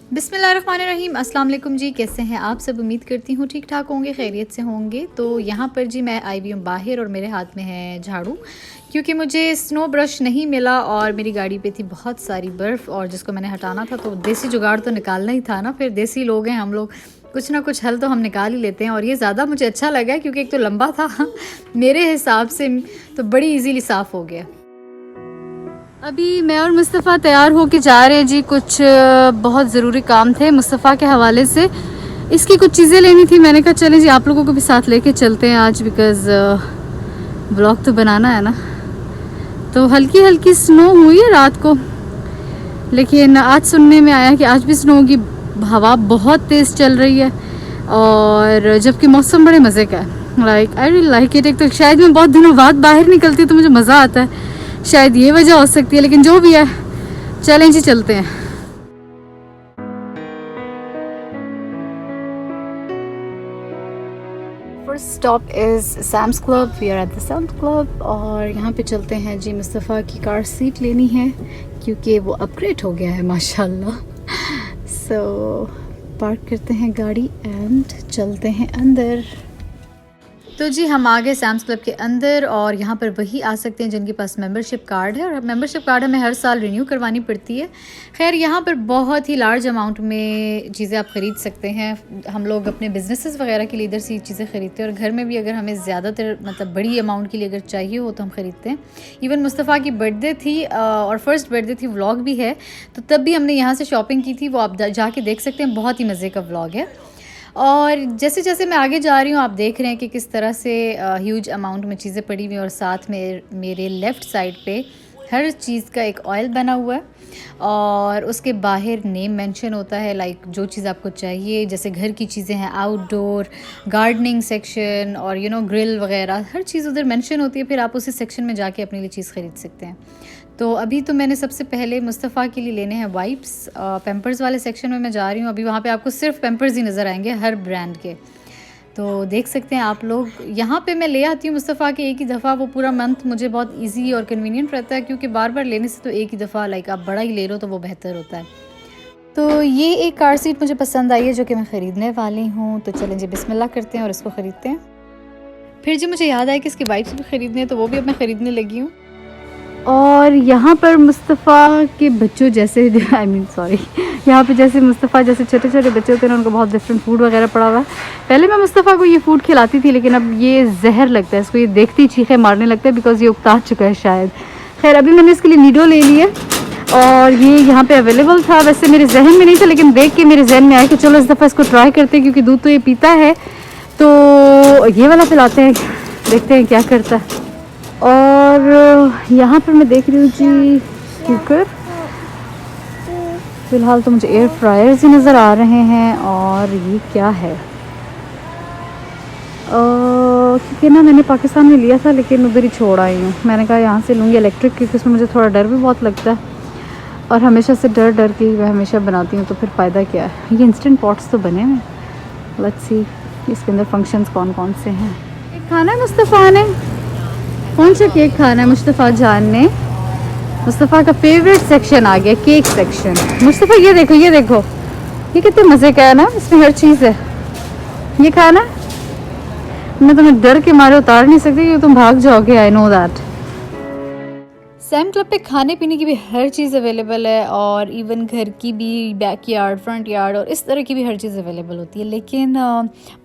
बिस्मिल्लाहिर्रहमानिर्रहीम। अस्सलाम वालेकुम जी, कैसे हैं आप सब? उम्मीद करती हूँ ठीक ठाक होंगे, खैरियत से होंगे। तो यहाँ पर जी मैं आई हुई हूँ बाहर और मेरे हाथ में है झाड़ू, क्योंकि मुझे स्नो ब्रश नहीं मिला और मेरी गाड़ी पे थी बहुत सारी बर्फ़ और जिसको मैंने हटाना था। तो देसी जुगाड़ तो निकालना ही था ना, फिर देसी लोग हैं हम लोग, कुछ ना कुछ हल तो हम निकाल ही लेते हैं। और ये ज़्यादा मुझे अच्छा लगा क्योंकि एक तो लंबा था मेरे हिसाब से, तो बड़ी ईजीली साफ़ हो गया। अभी मैं और मुस्तफ़ा तैयार होके जा रहे हैं जी, कुछ बहुत ज़रूरी काम थे मुस्तफ़ा के हवाले से। इसकी कुछ चीज़ें लेनी थी, मैंने कहा चलें जी आप लोगों को भी साथ लेके चलते हैं आज, बिकॉज़ ब्लॉग तो बनाना है ना। तो हल्की हल्की स्नो हुई है रात को, लेकिन आज सुनने में आया कि आज भी स्नो होगी। हवा बहुत तेज़ चल रही है और जबकि मौसम बड़े मज़े का है। I really like it. एक तो शायद मैं बहुत दिनों बाद बाहर निकलती तो मुझे मज़ा आता है, शायद ये वजह हो सकती है, लेकिन जो भी है चलें जी चलते हैं। First stop is Sam's Club. We are at the Sam's Club और यहाँ पे चलते हैं जी। मुस्तफ़ा की कार सीट लेनी है क्योंकि वो अपग्रेड हो गया है माशाल्लाह। सो पार्क करते हैं गाड़ी एंड चलते हैं अंदर। तो जी हम आ गए सैम्स क्लब के अंदर और यहाँ पर वही आ सकते हैं जिनके पास मेंबरशिप कार्ड है, और मेंबरशिप कार्ड हमें हर साल रिन्यू करवानी पड़ती है। खैर यहाँ पर बहुत ही लार्ज अमाउंट में चीज़ें आप ख़रीद सकते हैं। हम लोग अपने बिजनेसेस वगैरह के लिए इधर से चीज़ें ख़रीदते हैं और घर में भी अगर हमें ज़्यादातर मतलब बड़ी अमाउंट के लिए अगर चाहिए हो तो हम ख़रीदते हैं। इवन मुस्तफ़ा की बर्थडे थी और फर्स्ट बर्थडे थी, व्लॉग भी है, तो तब भी हमने यहाँ से शॉपिंग की थी, वो आप जाके देख सकते हैं, बहुत ही मज़े का व्लॉग है। और जैसे जैसे मैं आगे जा रही हूँ आप देख रहे हैं कि किस तरह से ह्यूज अमाउंट में चीज़ें पड़ी हुई हैं, और साथ में मेरे लेफ़्ट साइड पे हर चीज़ का एक ऑयल बना हुआ है और उसके बाहर नेम मेंशन होता है, लाइक जो चीज़ आपको चाहिए। जैसे घर की चीज़ें हैं, आउटडोर गार्डनिंग सेक्शन और ग्रिल वगैरह, हर चीज़ उधर मेंशन होती है। फिर आप उसी सेक्शन में जाके अपने लिए चीज़ ख़रीद सकते हैं। तो अभी तो मैंने सबसे पहले मुस्तफ़ा के लिए लेने हैं वाइप्स। पैम्पर्स वाले सेक्शन में मैं जा रही हूँ अभी, वहाँ पे आपको सिर्फ पैम्पर्स ही नज़र आएंगे हर ब्रांड के, तो देख सकते हैं आप लोग। यहाँ पे मैं ले आती हूँ मुस्तफ़ा के एक ही दफ़ा, वो पूरा मंथ मुझे बहुत इजी और कन्वीनियंट रहता है, क्योंकि बार बार लेने से तो एक ही दफ़ा लाइक आप बड़ा ही ले लो तो वो बेहतर होता है। तो ये एक कार सीट मुझे पसंद आई है जो कि मैं ख़रीदने वाली हूँ। तो चलें जी बिस्मिल्लाह करते हैं और इसको ख़रीदते हैं। फिर जी मुझे याद आया कि इसकी वाइप्स भी ख़रीदने हैं, तो वो भी अब मैं ख़रीदने लगी हूँ। और यहाँ पर मुस्तफ़ा के बच्चों जैसे यहाँ पे जैसे मुस्तफ़ा जैसे छोटे छोटे बच्चे होते हैं ना, उनको बहुत डिफरेंट फूड वगैरह पड़ा हुआ है। पहले मैं मुस्तफ़ा को ये फ़ूड खिलाती थी, लेकिन अब ये जहर लगता है इसको, ये देखते ही चीखें मारने लगता है, बिकॉज़ ये उकता चुका है शायद। खैर अभी मैंने इसके लिए नीडो ले लिया और ये यहाँ पे अवेलेबल था। वैसे मेरे जहन में नहीं था, लेकिन देख के मेरे जहन में आया कि चलो इस दफ़ा इसको ट्राई करते हैं, क्योंकि दूध तो ये पीता है, तो ये वाला पिलाते हैं, देखते हैं क्या करता है। और यहाँ पर मैं देख रही हूँ जी कुकर। फ़िलहाल तो मुझे एयर फ्रायर्स ही नज़र आ रहे हैं। और ये क्या है, क्योंकि ना मैंने पाकिस्तान में लिया था लेकिन उधर ही छोड़ आई हूँ। मैंने कहा यहाँ से लूँगी इलेक्ट्रिक, क्योंकि उसमें मुझे थोड़ा डर भी बहुत लगता है और हमेशा से डर डर के मैं हमेशा बनाती हूँ, तो फिर फ़ायदा क्या है। ये इंस्टेंट पॉट्स तो बने हैं, लेट्स सी इसके अंदर फंक्शंस कौन कौन से हैं। एक खाना है मुस्तफ़ा ने, कौन सा केक खाना है मुस्तफ़ा जान ने। मुस्तफ़ा का फेवरेट सेक्शन आ गया, केक सेक्शन। मुस्तफ़ा ये देखो ये देखो, ये कितने मज़े का है ना, इसमें हर चीज़ है। ये खाना मैं तुम्हें डर के मारे उतार नहीं सकती क्योंकि तुम भाग जाओगे, I know that. Sam club पे खाने पीने की भी हर चीज़ अवेलेबल है, और इवन घर की भी, बैक यार्ड, फ्रंट यार्ड और इस तरह की भी हर चीज़ अवेलेबल होती है। लेकिन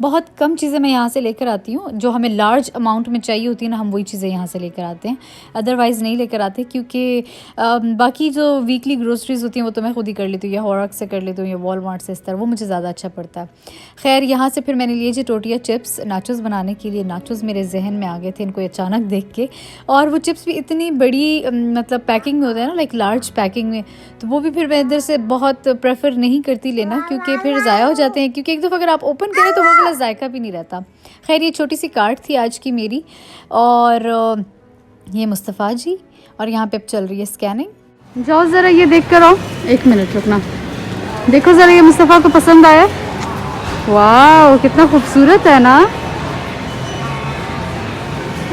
बहुत कम चीज़ें मैं यहाँ से लेकर आती हूँ, जो हमें लार्ज अमाउंट में चाहिए होती है ना, हम वही चीज़ें यहाँ से लेकर आते हैं, अदरवाइज़ नहीं लेकर आते। क्योंकि बाकी जो वीकली ग्रोसरीज़ होती हैं वो तो मैं खुद ही कर लेती हूँ, या हॉरक से कर लेती हूँ, या वॉलमार्ट से, इस तरह वो मुझे ज़्यादा अच्छा पड़ता है। खैर यहाँ से फिर मैंने लिए जी टोटिया चिप्स नाचोस बनाने के लिए। नाचोस मेरे जहन में आ गए थे इनको अचानक देख के, और वो चिप्स भी इतनी बड़ी मतलब पैकिंग में होता है ना, लाइक लार्ज पैकिंग में, तो वो भी फिर मैं इधर से बहुत प्रेफर नहीं करती लेना, क्योंकि फिर ज़ाया हो जाते हैं। क्योंकि एक दफ़ा अगर आप ओपन करें तो वो वाला जायका भी नहीं रहता। खैर ये छोटी सी कार्ट थी आज की मेरी, और ये मुस्तफ़ा जी, और यहाँ पे अब चल रही है स्कैनिंग। जाओ ज़रा ये देख कर आओ, एक मिनट रुकना, देखो ज़रा ये मुस्तफ़ा को पसंद आया। वाह कितना खूबसूरत है ना।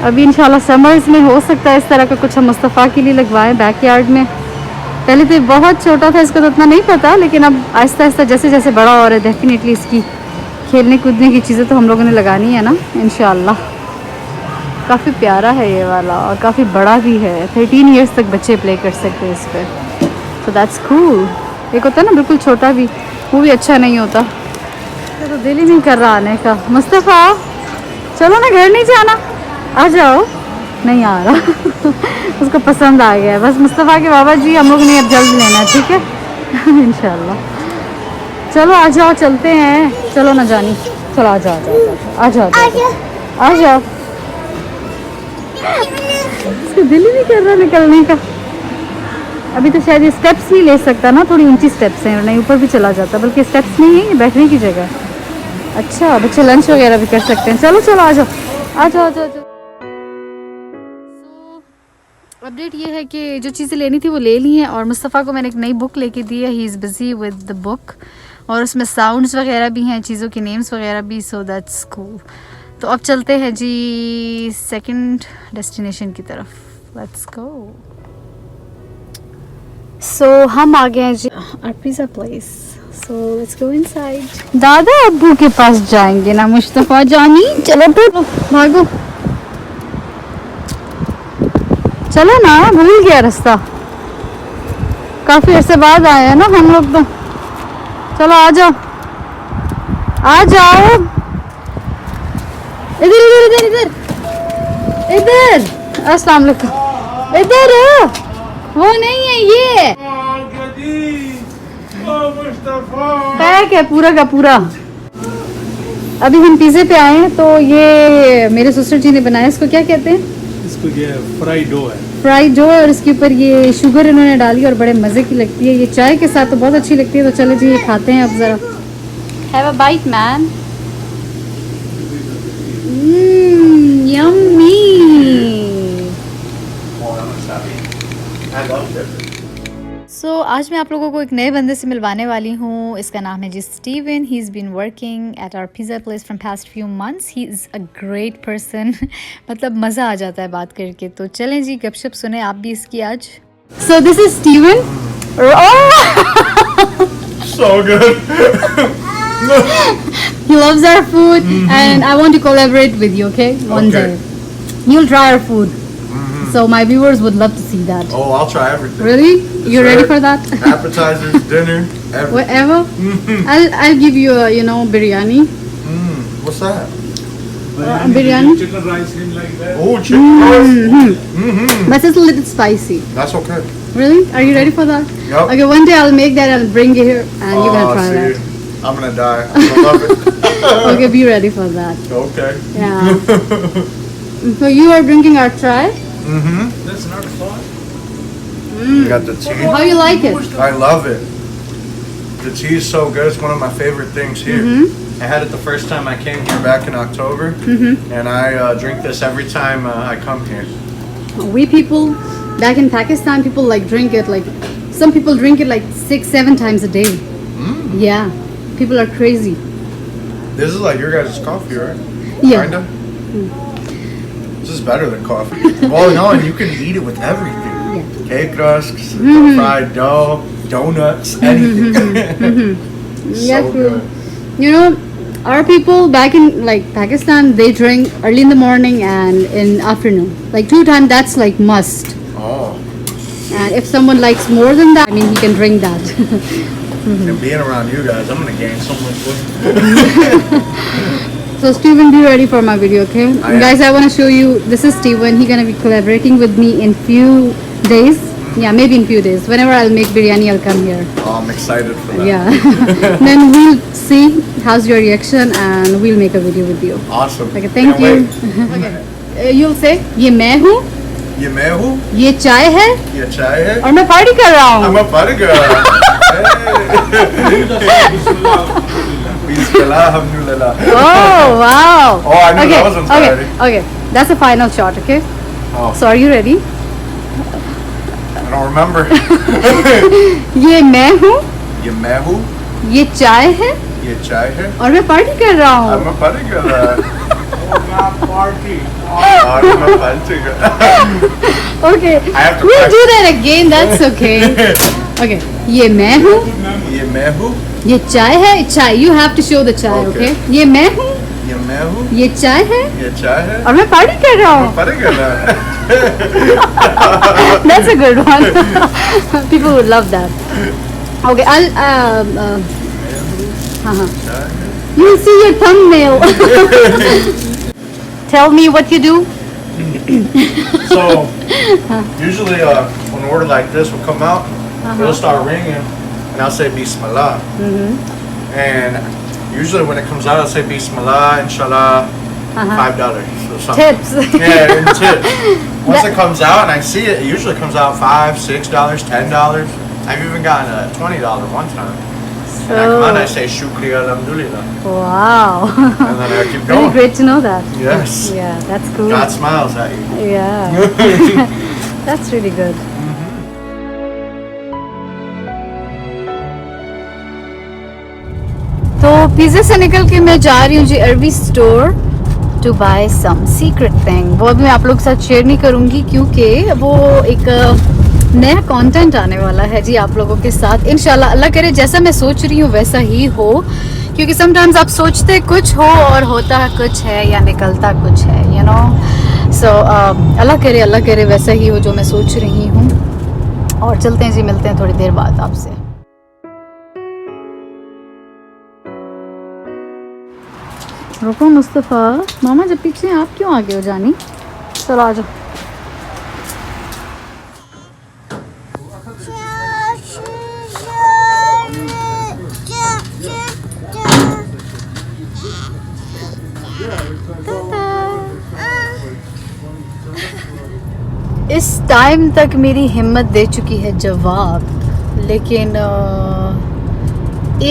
अभी इंशाल्लाह समर्स में हो सकता है इस तरह का कुछ हम मुस्तफ़ा के लिए लगवाएं बैकयार्ड में। पहले तो बहुत छोटा था, इसका तो उतना नहीं पता, लेकिन अब आहिस्ता आहिस्ता जैसे जैसे बड़ा हो रहा है डेफिनेटली इसकी खेलने कूदने की चीज़ें तो हम लोगों ने लगानी है ना इंशाल्लाह। काफ़ी प्यारा है ये वाला और काफ़ी बड़ा भी है, 13 इयर्स तक बच्चे प्ले कर सकते हैं इस पर, तो दैट्स कूल। एक होता है ना बिल्कुल छोटा भी, वो भी अच्छा नहीं होता। तो दिल ही नहीं कर रहा आने का। मुस्तफ़ा चलो ना, घर नहीं जाना, आ जाओ। नहीं आ रहा उसको पसंद आ गया है। बस मुस्तफ़ा के बाबा जी हम लोग ने अब जल्द लेना है, ठीक है इंशाल्लाह। चलो आ जाओ, चलते हैं। चलो ना जानी, चलो आ जाओ आ जाओ आ जाओ। इसका दिल ही नहीं कर रहा निकलने का। अभी तो शायद ये स्टेप्स नहीं ले सकता ना, थोड़ी ऊंची स्टेप्स हैं, नहीं ऊपर भी चला जाता, बल्कि स्टेप्स नहीं है, ये बैठने की जगह है। अच्छा बच्चे लंच वगैरह भी कर सकते हैं। चलो चलो आ जाओ आ जाओ आ जाओ। अपडेट ये है कि जो चीज़ें लेनी थी वो ले ली हैं, और मुस्तफ़ा को मैंने एक नई बुक लेके दी है। He is busy with the book, और उसमें साउंड्स वगैरह भी हैं, चीज़ों के नेम्स वगैरह भी, सो दैट्स कूल। तो अब चलते हैं जी सेकंड डेस्टिनेशन की तरफ। Let's go. सो हम आ गए हैं जी our pizza place, so let's go inside. दादा अब्बू के पास जाएंगे ना मुस्तफ़ा जानी, चलो तो भागो, चलो ना, भूल गया रास्ता, काफी अरसे बाद आए हैं ना हम लोग तो। चलो आ जाओ आ जाओ, इधर इधर इधर इधर इधर, अस्सलाम वालेकुम, इधर वो नहीं है ये पैक है पूरा का पूरा। अभी हम पिज़्ज़े पे आए हैं, तो ये मेरे सिस्टर जी ने बनाया। इसको क्या कहते हैं? इसको ये फ्राई डो है, फ्राई डो है, और इसके ऊपर ये शुगर इन्होंने डाली और बड़े मज़े की लगती है। ये चाय के साथ तो बहुत अच्छी लगती है। तो चलो जी ये खाते हैं अब ज़रा। Have a bite man. Yummy. So आज मैं आप लोगों को एक नए बंदे से मिलवाने वाली हूँ। इसका नाम है जी Steven. He is been working at our pizza place from past few months. He is a great person मतलब मज़ा आ जाता है बात करके। तो चलें जी गपशप सुने आप भी इसकी आज। So this is Steven. so good. He loves our food and I want to collaborate with you, okay? One day. You'll try our food. So my viewers would love to see that. Oh, I'll try everything. Really? You're ready for that? Appetizers, dinner, everything. Whatever. I'll give you a biryani. What's that? Biryani. Chicken rice in like that. Oh, chicken rice. But it's a little spicy. That's okay. Really? Are you ready for that? Yep. Okay, one day I'll make that. I'll bring it here and you're gonna try that. I'm gonna die. I love it. Okay, be ready for that. Okay. Yeah. So you are drinking our chai. That's not fun. You got the tea. How you like it? I love it. The tea is so good. It's one of my favorite things here. I had it the first time I came here back in October, and I drink this every time I come here. We people back in Pakistan, people like drink it like some people drink it like 6-7 times a day. Yeah, people are crazy. This is like your guys' coffee, right? Yeah. Kinda. This is better than coffee. Well, no, and you can eat it with everything. Yeah. Cake rusks, fried dough, donuts, anything. Yeah, So true. good. You know, our people back in like Pakistan, they drink early in the morning and in afternoon. Like 2 times, that's like must. Oh, And if someone likes more than that, I mean, he can drink that. and being around you guys, I'm gonna gain so much weight. So Steven, be ready for my video, okay? I am. Guys, I want to show you. This is Steven. He's gonna be collaborating with me in few days. Yeah, maybe in few days. Whenever I'll make biryani, I'll come here. Oh, I'm excited for that. Yeah. Then we'll see how's your reaction, and we'll make a video with you. Awesome. Okay, thank Can't you. wait. Okay. You'll say, ये मैं हूँ, ये मैं हूँ, ये चाय है, ये चाय है, और मैं पार्टी कर रहा हूँ. I'm a party girl. Bismillah, alhamdulillah. Oh wow. Oh, I knew Okay, that was inspiring. okay. That's the final shot, okay? Oh, So are you ready? I don't remember. ये मैं हूँ, ये मैं हूँ, ये चाय है, ये चाय है, और मैं पार्टी कर रहा हूँ. I'm a party girl. Party में Okay, I have to we'll practice. do that again. That's okay. Okay, ये मैं हूँ. ये मैं हूँ. ये चाय है. चाय. You have to show the चाय. Okay. Okay. ये मैं हूँ. ये मैं हूँ. ये चाय है. ये चाय है. और मैं पार्टी कर रहा हूँ. पता क्या? That's a good one. People would love that. Okay, I'll you see your thumbnail. Tell me what you do. So usually when a word like this will come out, it'll start ringing, and I'll say Bismillah. And usually when it comes out, I'll say Bismillah, Inshallah, $5 or something. Tips. Yeah, and tips. Once it comes out and I see it, it usually comes out $5, $6, $10. I've even gotten a $20 one time. And I come out and I say Shukri Alhamdulillah. Wow. And then I keep Very going. great to know that. Yes. Yeah, that's cool. God smiles at you. Yeah. That's really good. तो pizza से निकल के मैं जा रही हूँ जी अरबी store to buy some secret thing. वो अभी मैं आप लोग के साथ शेयर नहीं करूँगी क्योंकि वो एक नया कंटेंट आने वाला है जी आप लोगों के साथ. इंशाल्लाह अल्लाह करे जैसा मैं सोच रही हूँ वैसा ही हो, क्योंकि समटाइम्स आप सोचते कुछ हो और होता कुछ है या निकलता कुछ है, यू नो. सो अल्लाह करे वैसा ही हो जो मैं सोच रही हूँ. और चलते हैं जी, मिलते हैं थोड़ी देर बाद आपसे. रुको मुस्तफ़ा. मामा जब पीछे हैं, आप क्यों आगे हो जानी? चलो आ जाओ. इस टाइम तक मेरी हिम्मत दे चुकी है जवाब, लेकिन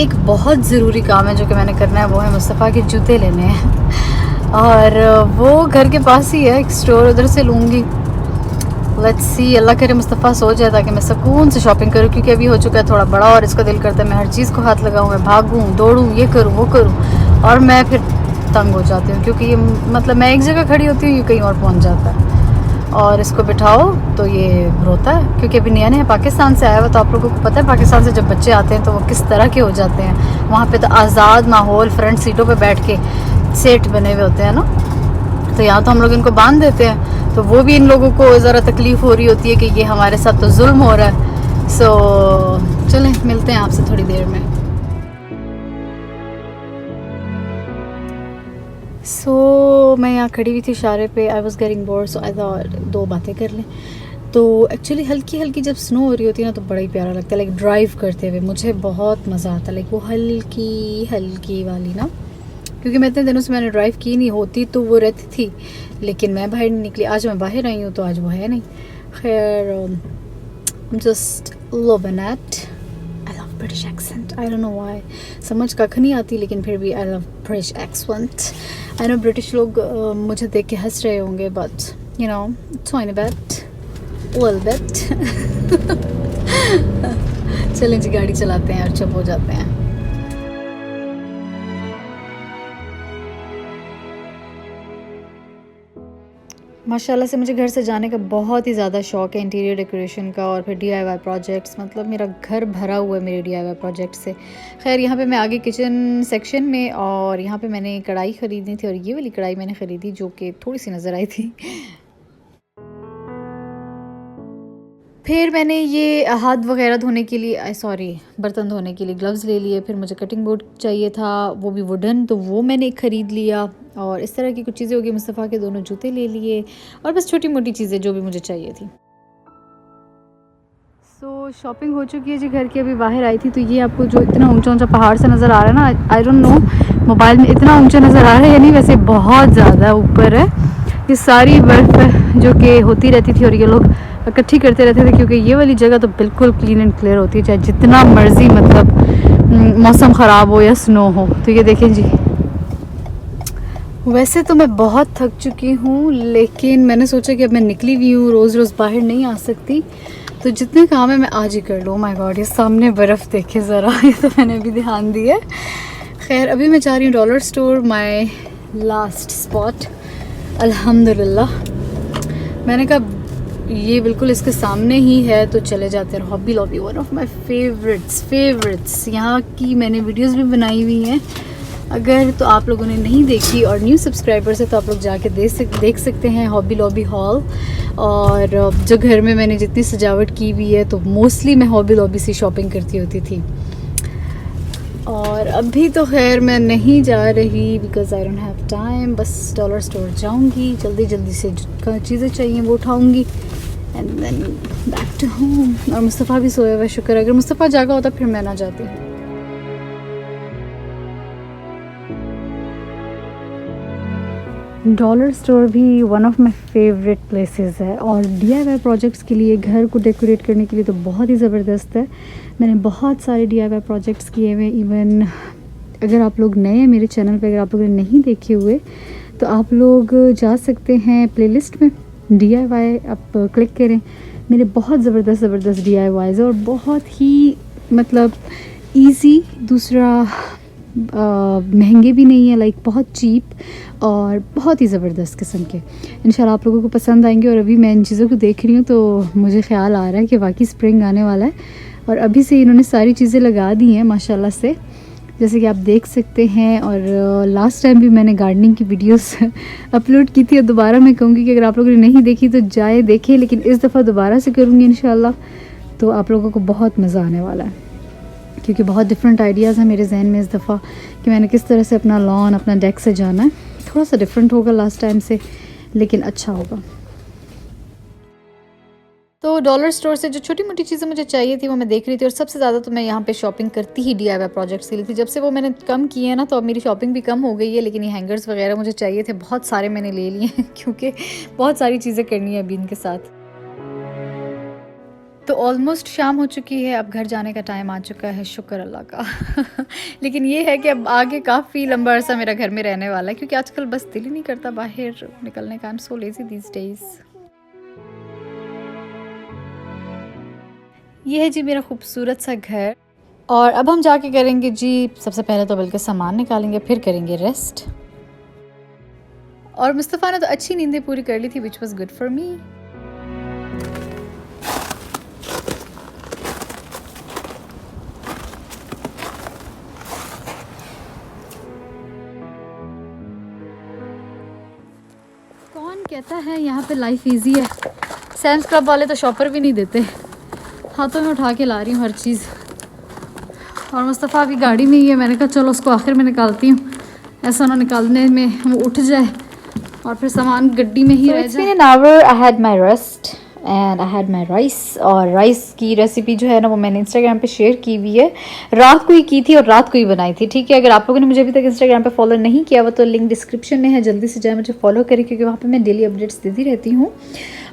एक बहुत ज़रूरी काम है जो कि मैंने करना है, वो है मुस्तफ़ा के जूते लेने हैं. और वो घर के पास ही है एक स्टोर, उधर से लूँगी. लेट्स सी, अल्लाह करे मुस्तफ़ा सो जाए ताकि मैं सुकून से शॉपिंग करूँ, क्योंकि अभी हो चुका है थोड़ा बड़ा और इसका दिल करता है मैं हर चीज़ को हाथ लगाऊँ, मैं भागूँ दौड़ूँ, ये करूँ वो करूँ, और मैं फिर तंग हो जाती हूँ क्योंकि ये मतलब मैं एक जगह खड़ी होती हूँ, ये कहीं और पहुँच जाता है. और इसको बिठाओ तो ये रोता है, क्योंकि अभी नया नया पाकिस्तान से आया हुआ. तो आप लोगों को पता है पाकिस्तान से जब बच्चे आते हैं तो वो किस तरह के हो जाते हैं. वहाँ पे तो आज़ाद माहौल, फ्रंट सीटों पे बैठ के सेट बने हुए होते हैं ना. तो यहाँ तो हम लोग इनको बांध देते हैं, तो वो भी इन लोगों को ज़रा तकलीफ़ हो रही होती है कि ये हमारे साथ तो जुल्म हो रहा है. सो चलें मिलते हैं आपसे थोड़ी देर में. सो मैं यहाँ खड़ी हुई थी इशारे पे. I was getting bored, so I thought दो बातें कर लें. तो एक्चुअली हल्की हल्की जब स्नो हो रही होती है ना तो बड़ा ही प्यारा लगता है. लाइक ड्राइव करते हुए मुझे बहुत मज़ा आता है, लाइक वो हल्की हल्की वाली ना, क्योंकि मैं इतने दिनों से मैंने ड्राइव की नहीं. होती तो वो रहती थी, लेकिन मैं बाहर नहीं निकली. आज मैं बाहर आई हूँ तो आज वो है नहीं. खैर just loving it. British accent. I don't know why. समझ कख नहीं आती, लेकिन फिर भी I love British accent. I know British लोग मुझे देख के हंस रहे होंगे, but you know, tiny bit, little bit. चलें जी गाड़ी चलाते हैं और चुप हो जाते हैं. माशाल्लाह से मुझे घर से जाने का बहुत ही ज़्यादा शौक़ है, इंटीरियर डेकोरेशन का और फिर DIY प्रोजेक्ट्स. मतलब मेरा घर भरा हुआ है मेरे DIY प्रोजेक्ट से. खैर यहाँ पे मैं आगे किचन सेक्शन में, और यहाँ पे मैंने कढ़ाई ख़रीदनी थी, और ये वाली कढ़ाई मैंने ख़रीदी जो कि थोड़ी सी नज़र आई थी. फिर मैंने ये हाथ वगैरह धोने के लिए, सॉरी बर्तन धोने के लिए ग्लव्स ले लिए. फिर मुझे कटिंग बोर्ड चाहिए था, वो भी वुडन, तो वो मैंने एक ख़रीद लिया. और इस तरह की कुछ चीज़ें होगी. मुस्तफ़ा के दोनों जूते ले लिए, और बस छोटी मोटी चीज़ें जो भी मुझे चाहिए थी. सो शॉपिंग हो चुकी है जी घर की. अभी बाहर आई थी तो ये आपको जो इतना ऊंचा ऊंचा पहाड़ से नज़र आ रहा है ना, आई डोंट नो मोबाइल में इतना ऊंचा नज़र आ रहा है या नहीं, वैसे बहुत ज़्यादा ऊपर है. ये सारी बर्फ़ जो कि होती रहती थी और ये लोग इकट्ठी करते रहते थे, क्योंकि ये वाली जगह तो बिल्कुल क्लीन एंड क्लियर होती है, चाहे जितना मर्ज़ी मतलब मौसम ख़राब हो या स्नो हो. तो ये देखें जी, वैसे तो मैं बहुत थक चुकी हूँ, लेकिन मैंने सोचा कि अब मैं निकली हुई हूँ, रोज़ रोज़ बाहर नहीं आ सकती, तो जितने काम है मैं आज ही कर लूँ. माय गॉड, ये सामने बर्फ़ देखे ज़रा, ये तो मैंने अभी ध्यान दिया. खैर अभी मैं जा रही हूँ dollar store. My last spot अल्हम्दुलिल्लाह। मैंने कहा ये बिल्कुल इसके सामने ही है तो चले जाते हैं। Hobby lobby one of my favourites यहाँ की मैंने वीडियोस भी बनाई हुई हैं। अगर तो आप लोगों ने नहीं देखी और न्यू सब्सक्राइबर्स है तो आप लोग जाके देख सकते हैं हॉबी लॉबी हॉल। और जो घर में मैंने जितनी सजावट की हुई है तो मोस्टली मैं हॉबी लॉबी से शॉपिंग करती होती थी। और अभी तो खैर मैं नहीं जा रही because I don't have time. बस डॉलर स्टोर जाऊंगी, जल्दी से जो चीज़ें चाहिए वो उठाऊंगी and then back to home. और मुस्तफ़ा भी सोया हुआ है, शुक्र। अगर मुस्तफ़ा जागा होता फिर मैं ना जाती। डॉलर स्टोर भी one of my favourite places है और DIY प्रोजेक्ट्स के लिए, घर को डेकोरेट करने के लिए तो बहुत ही ज़बरदस्त है। मैंने बहुत सारे DIY प्रोजेक्ट्स किए हुए। इवन अगर आप लोग नए हैं मेरे चैनल पे, अगर आप लोगों ने नहीं देखे हुए तो आप लोग जा सकते हैं प्लेलिस्ट में, DIY आप क्लिक करें। मेरे बहुत ज़बरदस्त DIYs है और बहुत ही मतलब ईज़ी, दूसरा महंगे भी नहीं है, लाइक बहुत चीप और बहुत ही ज़बरदस्त किस्म के। इंशाल्लाह आप लोगों को पसंद आएंगे। और अभी मैं इन चीज़ों को देख रही हूँ तो मुझे ख्याल आ रहा है कि वाकई स्प्रिंग आने वाला है और अभी से इन्होंने सारी चीज़ें लगा दी हैं माशाल्लाह से, जैसे कि आप देख सकते हैं। और लास्ट टाइम भी मैंने गार्डनिंग की वीडियोस अपलोड की थी और दोबारा मैं कहूँगी कि अगर आप लोगों ने नहीं देखी तो जाए देखें, लेकिन इस दफ़ा दोबारा से करूँगी इंशाल्लाह। तो आप लोगों को बहुत मज़ा आने वाला है क्योंकि बहुत डिफरेंट आइडियाज़ हैं मेरे जहन में इस दफ़ा कि मैंने किस तरह से अपना लॉन, अपना डेक सजाना है। थोड़ा सा डिफरेंट होगा लास्ट टाइम से, लेकिन अच्छा होगा। तो डॉलर स्टोर से जो छोटी मोटी चीज़ें मुझे चाहिए थी वो मैं देख रही थी। और सबसे ज़्यादा तो मैं यहाँ पे शॉपिंग करती ही DIY प्रोजेक्ट्स के लिए थी। जब से वो मैंने कम किए हैं ना तो अब मेरी शॉपिंग भी कम हो गई है। लेकिन ये हैंगर्स वगैरह मुझे चाहिए थे, बहुत सारे मैंने ले लिए हैं क्योंकि बहुत सारी चीज़ें करनी है अभी इनके साथ। तो ऑलमोस्ट शाम हो चुकी है, अब घर जाने का टाइम आ चुका है, शुक्र अल्लाह का। लेकिन ये है कि अब आगे काफ़ी लंबा अरसा मेरा घर में रहने वाला है क्योंकि आजकल बस दिल ही नहीं करता बाहर निकलने का। I am so lazy these days. ये है जी मेरा खूबसूरत सा घर और अब हम जाके करेंगे जी, सबसे पहले तो बल्कि सामान निकालेंगे, फिर करेंगे रेस्ट। और मुस्तफ़ा ने तो अच्छी नींदें पूरी कर ली थी, which was good for me. कौन कहता है यहाँ पे लाइफ इजी है? सैम्स क्लब वाले तो शॉपर भी नहीं देते, हाथों में उठा के ला रही हूँ हर चीज़। और मुस्तफ़ा भी गाड़ी में ही है, मैंने कहा चलो उसको आखिर में निकालती हूँ, ऐसा ना निकालने में वो उठ जाए और फिर सामान गड्डी में ही रह जाए। An hour I had my rest and I had my rice. और राइस की रेसिपी जो है ना वो मैंने इंस्टाग्राम पे शेयर की हुई है, रात को ही की थी और रात को ही बनाई थी। ठीक है, अगर आप लोगों ने मुझे अभी तक इंस्टाग्राम पे फॉलो नहीं किया हुआ तो लिंक डिस्क्रिप्शन में है, जल्दी से जाए मुझे फॉलो करें क्योंकि वहाँ पे मैं डेली अपडेट्स देती रहती हूँ।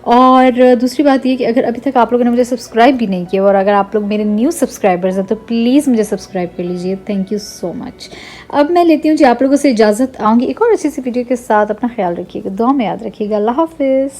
और दूसरी बात ये कि अगर अभी तक आप लोगों ने मुझे सब्सक्राइब भी नहीं किया और अगर आप लोग मेरे न्यू सब्सक्राइबर्स हैं तो प्लीज़ मुझे सब्सक्राइब कर लीजिए। Thank you so much. अब मैं लेती हूँ जी आप लोगों से इजाज़त, आऊँगी एक और अच्छी सी वीडियो के साथ। अपना ख्याल रखिएगा, दुआ में याद रखिएगा। अल्लाह हाफिज़।